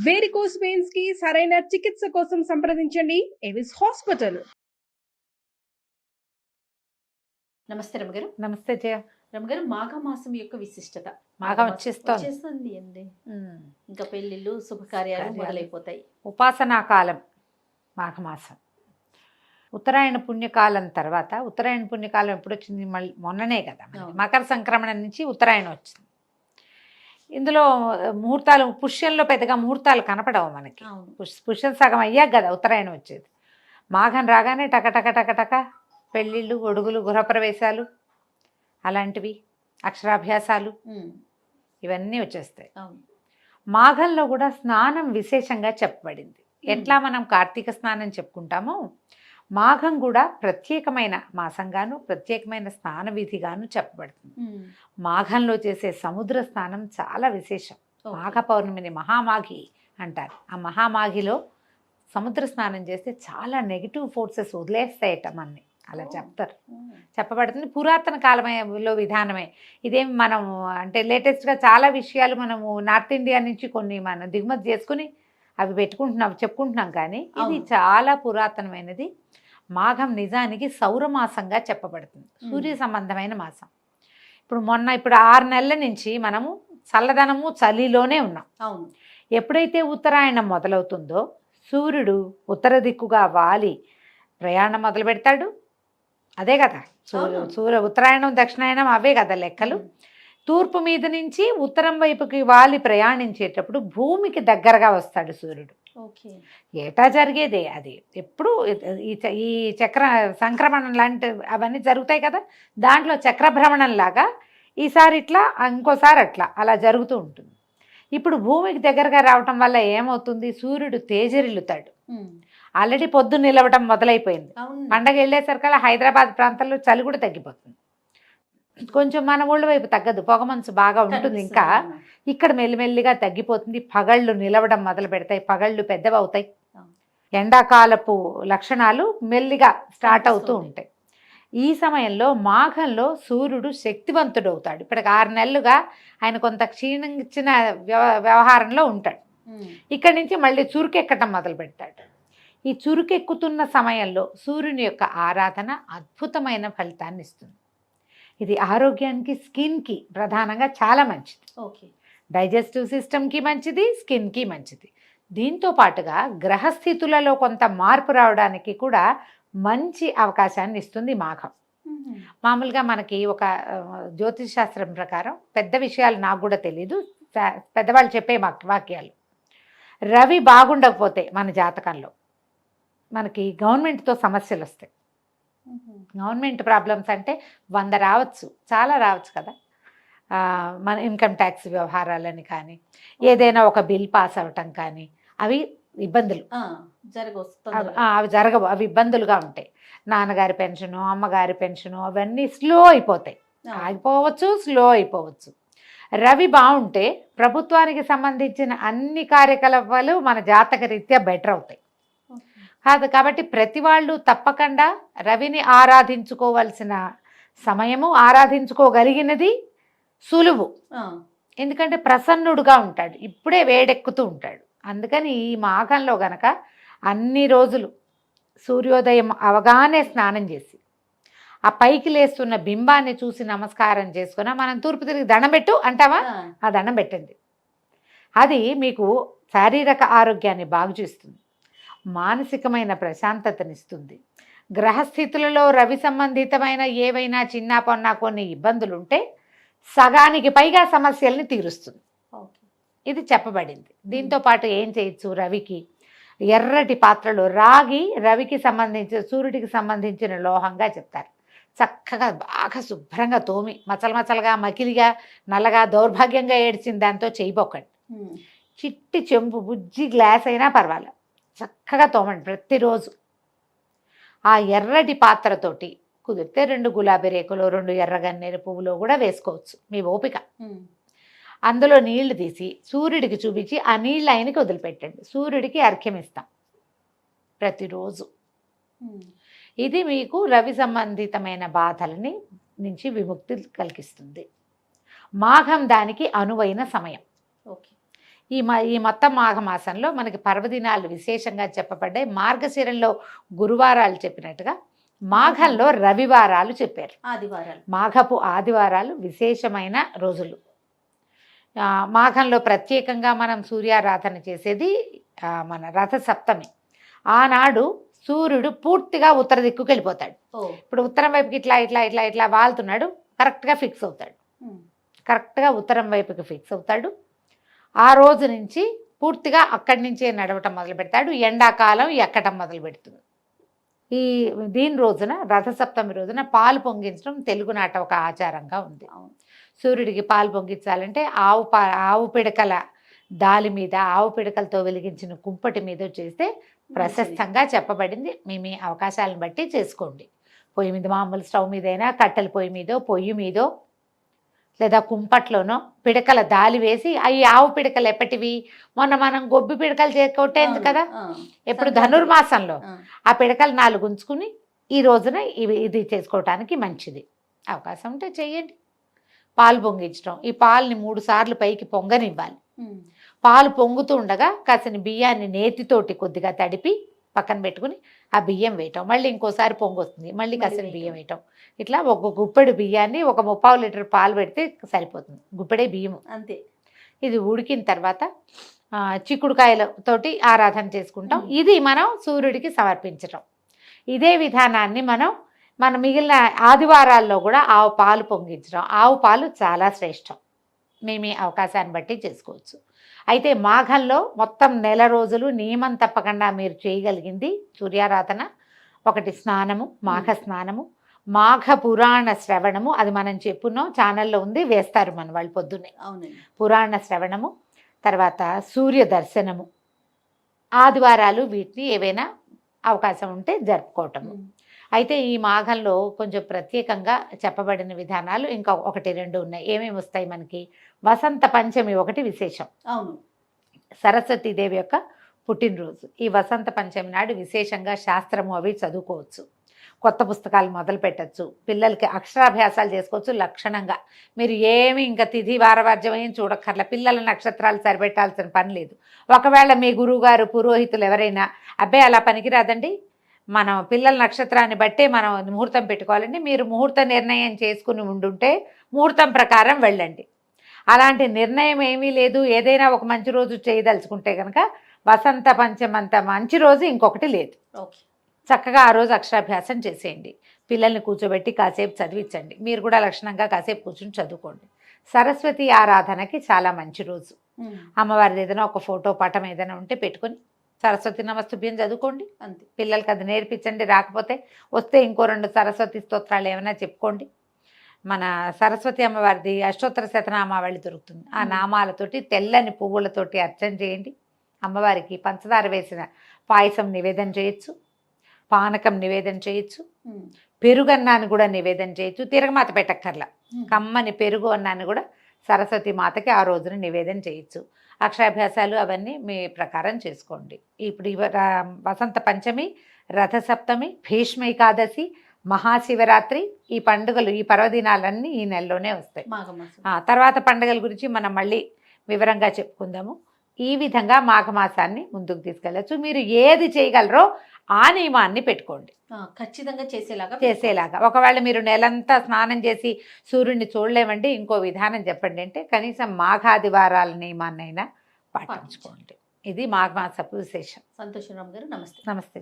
Varicose veins కి సరైన చికిత్స కోసం సంప్రదించండి ఎవిస్ హాస్పిటల్. నమస్తే రమగారు. నమస్తే జయ. రమగారు, మాఘమాసం యొక్క విశిష్టత. మాఘం వచ్చేస్తుంది అండి. ఇంకా పెళ్లిళ్ళు శుభకార్యాలు మొదలైపోతాయి. ఉపాసనా కాలం మాఘమాసం. ఉత్తరాయణ పుణ్యకాలం తర్వాత, ఉత్తరాయణ పుణ్యకాలం ఎప్పుడు వచ్చింది? మళ్ళీ మొన్ననే కదా, మకర సంక్రమణ నుంచి ఉత్తరాయణ వచ్చింది. ఇందులో ముహూర్తాలు, పుష్యంలో పెద్దగా ముహూర్తాలు కనపడవు మనకి. పుష్యం సగం అయ్యాక కదా ఉత్తరాయణం వచ్చేది. మాఘం రాగానే టకటక టకటక పెళ్ళిళ్ళు, గొడుగులు, గృహప్రవేశాలు, అలాంటివి, అక్షరాభ్యాసాలు, ఇవన్నీ వచ్చేస్తాయి. మాఘంలో కూడా స్నానం విశేషంగా చెప్పబడింది. ఎట్లా మనం కార్తీక స్నానం చెప్పుకుంటామో, మాఘం కూడా ప్రత్యేకమైన మాసంగాను, ప్రత్యేకమైన స్నాన విధిగాను చెప్పబడుతుంది. మాఘంలో చేసే సముద్ర స్నానం చాలా విశేషం. మాఘ పౌర్ణమిని మహామాఘి అంటారు. ఆ మహామాఘిలో సముద్ర స్నానం చేస్తే చాలా నెగిటివ్ ఫోర్సెస్ వదిలేస్తాయట మనని, అలా చెప్తారు, చెప్పబడుతుంది. పురాతన కాలంలో విధానమే. ఇదేం మనం అంటే లేటెస్ట్గా చాలా విషయాలు మనము నార్త్ ఇండియా నుంచి కొన్ని మనం దిగుమతి చేసుకుని అవి చెప్పుకుంటున్నాం, కానీ ఇది చాలా పురాతనమైనది. మాఘం నిజానికి సౌరమాసంగా చెప్పబడుతుంది, సూర్య సంబంధమైన మాసం. ఇప్పుడు 6 నెలల నుంచి మనము చల్లదనము, చలిలోనే ఉన్నాం. ఎప్పుడైతే ఉత్తరాయణం మొదలవుతుందో సూర్యుడు ఉత్తర దిక్కుగా వాలి ప్రయాణం మొదలు పెడతాడు. అదే కదా ఉత్తరాయణం, దక్షిణాయనం అవే కదా లెక్కలు. తూర్పు మీద నుంచి ఉత్తరం వైపుకి వాలి ప్రయాణించేటప్పుడు భూమికి దగ్గరగా వస్తాడు సూర్యుడు. ఏటా జరిగేదే అది. ఎప్పుడు ఈ చక్ర సంక్రమణం లాంటి అవన్నీ జరుగుతాయి కదా, దాంట్లో చక్రభ్రమణం లాగా ఈసారి ఇట్లా, ఇంకోసారి అట్లా, అలా జరుగుతూ ఉంటుంది. ఇప్పుడు భూమికి దగ్గరగా రావటం వల్ల ఏమవుతుంది? సూర్యుడు తేజరిల్లుతాడు. ఆల్రెడీ పొద్దు నిలవటం మొదలైపోయింది. పండగ వెళ్ళేసరికల్లా హైదరాబాద్ ప్రాంతంలో చలి కూడా తగ్గిపోతుంది. కొంచెం మన ఊళ్ళ వైపు తగ్గదు, పొగమంచు బాగా ఉంటుంది. ఇంకా ఇక్కడ మెల్లిమెల్లిగా తగ్గిపోతుంది. పగళ్ళు నిలవడం మొదలు పెడతాయి, పగళ్ళు పెద్దవవుతాయి. ఎండాకాలపు లక్షణాలు మెల్లిగా స్టార్ట్ అవుతూ ఉంటాయి. ఈ సమయంలో మాఘంలో సూర్యుడు శక్తివంతుడు అవుతాడు. ఇప్పటికి 6 నెలలుగా ఆయన కొంత క్షీణించిన వ్యవహారంలో ఉంటాడు. ఇక్కడి నుంచి మళ్ళీ చురుకెక్కటం మొదలు పెడతాడు. ఈ చురుకెక్కుతున్న సమయంలో సూర్యుని యొక్క ఆరాధన అద్భుతమైన ఫలితాన్ని ఇస్తుంది. ఇది ఆరోగ్యానికి, స్కిన్కి ప్రధానంగా చాలా మంచిది. డైజెస్టివ్ సిస్టమ్కి మంచిది, స్కిన్కి మంచిది. దీంతో పాటుగా గ్రహస్థితులలో కొంత మార్పు రావడానికి కూడా మంచి అవకాశాన్ని ఇస్తుంది మాఘం. మామూలుగా మనకి ఒక జ్యోతిష్ శాస్త్రం ప్రకారం, పెద్ద విషయాలు నాకు కూడా తెలీదు, పెద్దవాళ్ళు చెప్పే వాక్యాలు, రవి బాగుండకపోతే మన జాతకంలో మనకి గవర్నమెంట్తో సమస్యలు వస్తాయి. గవర్నమెంట్ ప్రాబ్లమ్స్ అంటే 100 రావచ్చు, చాలా రావచ్చు కదా. మన ఇన్కమ్ ట్యాక్స్ వ్యవహారాలని కానీ, ఏదైనా ఒక బిల్ పాస్ అవ్వటం కానీ, అవి ఇబ్బందులు అవి జరగవు, అవి ఇబ్బందులుగా ఉంటాయి. నాన్నగారి పెన్షను, అమ్మగారి పెన్షను, అవన్నీ స్లో అయిపోతాయి, ఆగిపోవచ్చు, స్లో అయిపోవచ్చు. రవి బాగుంటే ప్రభుత్వానికి సంబంధించిన అన్ని కార్యకలాపాలు మన జాతక రీత్యా బెటర్ అవుతాయి. కాదు కాబట్టి ప్రతి వాళ్ళు తప్పకుండా రవిని ఆరాధించుకోవాల్సిన సమయము, ఆరాధించుకోగలిగినది సులువు. ఎందుకంటే ప్రసన్నుడుగా ఉంటాడు, ఇప్పుడే వేడెక్కుతూ ఉంటాడు. అందుకని ఈ మాఘంలో గనక అన్ని రోజులు సూర్యోదయం అవగానే స్నానం చేసి ఆ పైకి లేస్తున్న బింబాన్ని చూసి నమస్కారం చేసుకున్నా, మనం తూర్పు తిరిగి దండం పెట్టు అంటావా, ఆ దండం పెట్టండి. అది మీకు శారీరక ఆరోగ్యాన్ని బాగు చేస్తుంది, మానసికమైన ప్రశాంతతనిస్తుంది. గ్రహస్థితులలో రవి సంబంధితమైన ఏవైనా చిన్న పొన్న కొన్ని ఇబ్బందులు ఉంటే సగానికి పైగా సమస్యల్ని తీరుస్తుంది. ఇది చెప్పబడింది. దీంతో పాటు ఏం చేయొచ్చు? రవికి ఎర్రటి పాత్రలో రాగి, రవికి సంబంధించిన, సూర్యుడికి సంబంధించిన లోహంగా చెప్తారు. చక్కగా బాగా శుభ్రంగా తోమి, మచలుగా మకిలిగా నల్లగా దౌర్భాగ్యంగా ఏడ్చిన దాంతో చేయబోకండి. చిట్టి చెంబు బుజ్జి గ్లాస్ అయినా పర్వాలేదు, చక్కగా తోమండి ప్రతిరోజు. ఆ ఎర్రటి పాత్రతోటి కుదిరితే 2 గులాబీ రేకులు, 2 ఎర్రగన్నేరు పువ్వులో కూడా వేసుకోవచ్చు, మీ ఓపిక. అందులో నీళ్లు తీసి సూర్యుడికి చూపించి ఆ నీళ్ళు ఆయనకి వదిలిపెట్టండి. సూర్యుడికి అర్ఘ్యం ఇస్తాం ప్రతిరోజు. ఇది మీకు రవి సంబంధితమైన బాధలని నుంచి విముక్తి కలిగిస్తుంది. మాఘం దానికి అనువైన సమయం. ఈ మొత్తం మాఘమాసంలో మనకి పర్వదినాలు విశేషంగా చెప్పబడ్డాయి. మార్గశిరంలో గురువారాలు చెప్పినట్టుగా మాఘంలో రవివారాలు చెప్పారు. ఆదివారాలు. మాఘపు ఆదివారాలు విశేషమైన రోజులు. మాఘంలో ప్రత్యేకంగా మనం సూర్యారాధన చేసేది మన రథసప్తమి. ఆనాడు సూర్యుడు పూర్తిగా ఉత్తర దిక్కుకి వెళ్ళిపోతాడు. ఇప్పుడు ఉత్తరం వైపుకి ఇట్లా ఇట్లా ఇట్లా ఇట్లా వాళ్తున్నాడు, కరెక్ట్గా ఫిక్స్ అవుతాడు. కరెక్ట్గా ఉత్తరం వైపుకి ఫిక్స్ అవుతాడు. ఆ రోజు నుంచి పూర్తిగా అక్కడి నుంచే నడవటం మొదలు పెడతాడు. ఎండాకాలం ఎక్కటం మొదలు పెడుతుంది. దీని రోజున రథసప్తమి రోజున పాలు పొంగించడం తెలుగునాట ఒక ఆచారంగా ఉంది. సూర్యుడికి పాలు పొంగించాలంటే ఆవు పిడకల దాలి మీద, ఆవు పిడకలతో వెలిగించిన కుంపటి మీద చేస్తే ప్రశస్తంగా చెప్పబడింది. మీ అవకాశాలను బట్టి చేసుకోండి. పొయ్యి మీద, మామూలు స్టవ్ మీదైనా, కట్టెల పొయ్యి మీదో, పొయ్యి మీదో, లేదా కుంపట్లోనో పిడకల దాలి వేసి, అవి ఆవు పిడకలు ఎప్పటివి, మొన్న మనం గొబ్బి పిడకలు కొట్టేంది కదా, ఎప్పుడు ధనుర్మాసంలో ఆ పిడకలు 4 ఉంచుకుని ఈ రోజున ఇది చేసుకోవటానికి మంచిది. అవకాశం ఉంటే చెయ్యండి. పాలు పొంగించడం, ఈ పాలని 3 సార్లు పైకి పొంగనివ్వాలి. పాలు పొంగుతూ ఉండగా కాసిన బియ్యాన్ని నేతితోటి కొద్దిగా తడిపి పక్కన పెట్టుకుని ఆ బియ్యం వేయటం, మళ్ళీ ఇంకోసారి పొంగు వస్తుంది, మళ్ళీ కాసిన బియ్యం వేయటం. ఇట్లా ఒక గుప్పెడు బియ్యాన్ని ఒక 30 లీటర్ పాలు పెడితే సరిపోతుంది. గుప్పెడే బియ్యం అంతే. ఇది ఉడికిన తర్వాత చిక్కుడుకాయలతోటి ఆరాధన చేసుకుంటాం. ఇది మనం సూర్యుడికి సమర్పించటం. ఇదే విధానాన్ని మన మిగిలిన ఆదివారాల్లో కూడా ఆవు పాలు పొంగించడం. ఆవు పాలు చాలా శ్రేష్టం. మీ అవకాశాన్ని బట్టి చేసుకోవచ్చు. అయితే మాఘంలో మొత్తం నెల రోజులు నియమం తప్పకుండా మీరు చేయగలిగింది సూర్యారాధన. ఒకటి స్నానము, మాఘ స్నానము, మాఘ పురాణ శ్రవణము. అది మనం చెప్పున్నాం, ఛానల్లో ఉంది, వేస్తారు మన వాళ్ళు పొద్దున్నే. పురాణ శ్రవణము, తర్వాత సూర్య దర్శనము. ఆదివారాలు వీటిని ఏవైనా అవకాశం ఉంటే జరుపుకోవటము. అయితే ఈ మాఘంలో కొంచెం ప్రత్యేకంగా చెప్పబడిన విధానాలు ఇంకా 1-2 ఉన్నాయి. ఏమేమి వస్తాయి మనకి? వసంత పంచమి ఒకటి విశేషం. అవును, సరస్వతీదేవి యొక్క పుట్టినరోజు. ఈ వసంత పంచమి నాడు విశేషంగా శాస్త్రము అవి చదువుకోవచ్చు. కొత్త పుస్తకాలు మొదలు పెట్టచ్చు. పిల్లలకి అక్షరాభ్యాసాలు చేసుకోవచ్చు లక్షణంగా. మీరు ఏమి ఇంకా తిథి వారవర్జం ఏం చూడక్కర్ల. పిల్లల నక్షత్రాలు సరిపెట్టాల్సిన పని లేదు. ఒకవేళ మీ గురువుగారు, పురోహితులు ఎవరైనా అబ్బాయి అలా పనికిరాదండి, మనం పిల్లల నక్షత్రాన్ని బట్టే మనం ముహూర్తం పెట్టుకోవాలండి, మీరు ముహూర్త నిర్ణయం చేసుకుని ఉండుంటే ముహూర్తం ప్రకారం వెళ్ళండి. అలాంటి నిర్ణయం ఏమీ లేదు. ఏదైనా ఒక మంచి రోజు చేయదలుచుకుంటే కనుక వసంత పంచమంత మంచి రోజు ఇంకొకటి లేదు. చక్కగా ఆ రోజు అక్షరాభ్యాసం చేసేయండి. పిల్లల్ని కూర్చోబెట్టి కాసేపు చదివించండి. మీరు కూడా లక్షణంగా కాసేపు కూర్చొని చదువుకోండి. సరస్వతి ఆరాధనకి చాలా మంచి రోజు. అమ్మవారిది ఏదైనా ఒక ఫోటో పటం ఏదైనా ఉంటే పెట్టుకొని సరస్వతి నమస్తుభ్యం చదువుకోండి. అంతే. పిల్లలకి అది నేర్పించండి. రాకపోతే వస్తే ఇంకో 2 సరస్వతి స్తోత్రాలు ఏమైనా చెప్పుకోండి. మన సరస్వతి అమ్మవారిది అష్టోత్తర శతనామావళి దొరుకుతుంది. ఆ నామాలతోటి తెల్లని పువ్వులతోటి అర్చన చేయండి. అమ్మవారికి పంచదార వేసిన పాయసం నివేదన చేయొచ్చు, పానకం నివేదన చేయొచ్చు, పెరుగన్నాన్ని కూడా నివేదన చేయొచ్చు. తిరగమాత పెట్టక్కర్లా, కమ్మని పెరుగు అన్నాన్ని కూడా సరస్వతి మాతకి ఆ రోజున నివేదన చేయొచ్చు. అక్షరాభ్యాసాలు అవన్నీ మీ ప్రకారం చేసుకోండి. ఇప్పుడు వసంత పంచమి, రథసప్తమి, భీష్మ ఏకాదశి, మహాశివరాత్రి, ఈ పండుగలు, ఈ పర్వదినాలన్నీ ఈ నెలలోనే వస్తాయి. తర్వాత పండుగల గురించి మనం మళ్ళీ వివరంగా చెప్పుకుందాము. ఈ విధంగా మాఘమాసాన్ని ముందుకు తీసుకెళ్ళచ్చు. మీరు ఏది చేయగలరో ఆ నియమాన్ని పెట్టుకోండి, ఖచ్చితంగా చేసేలాగా. ఒకవేళ మీరు నెలంతా స్నానం చేసి సూర్యుడిని చూడలేమండి, ఇంకో విధానం చెప్పండి అంటే కనీసం మాఘాదివారాల నియమాన్నైనా పాటించుకోండి. ఇది మాఘమాసపు విశేషం. సంతోషరామ్ గారు, నమస్తే. నమస్తే.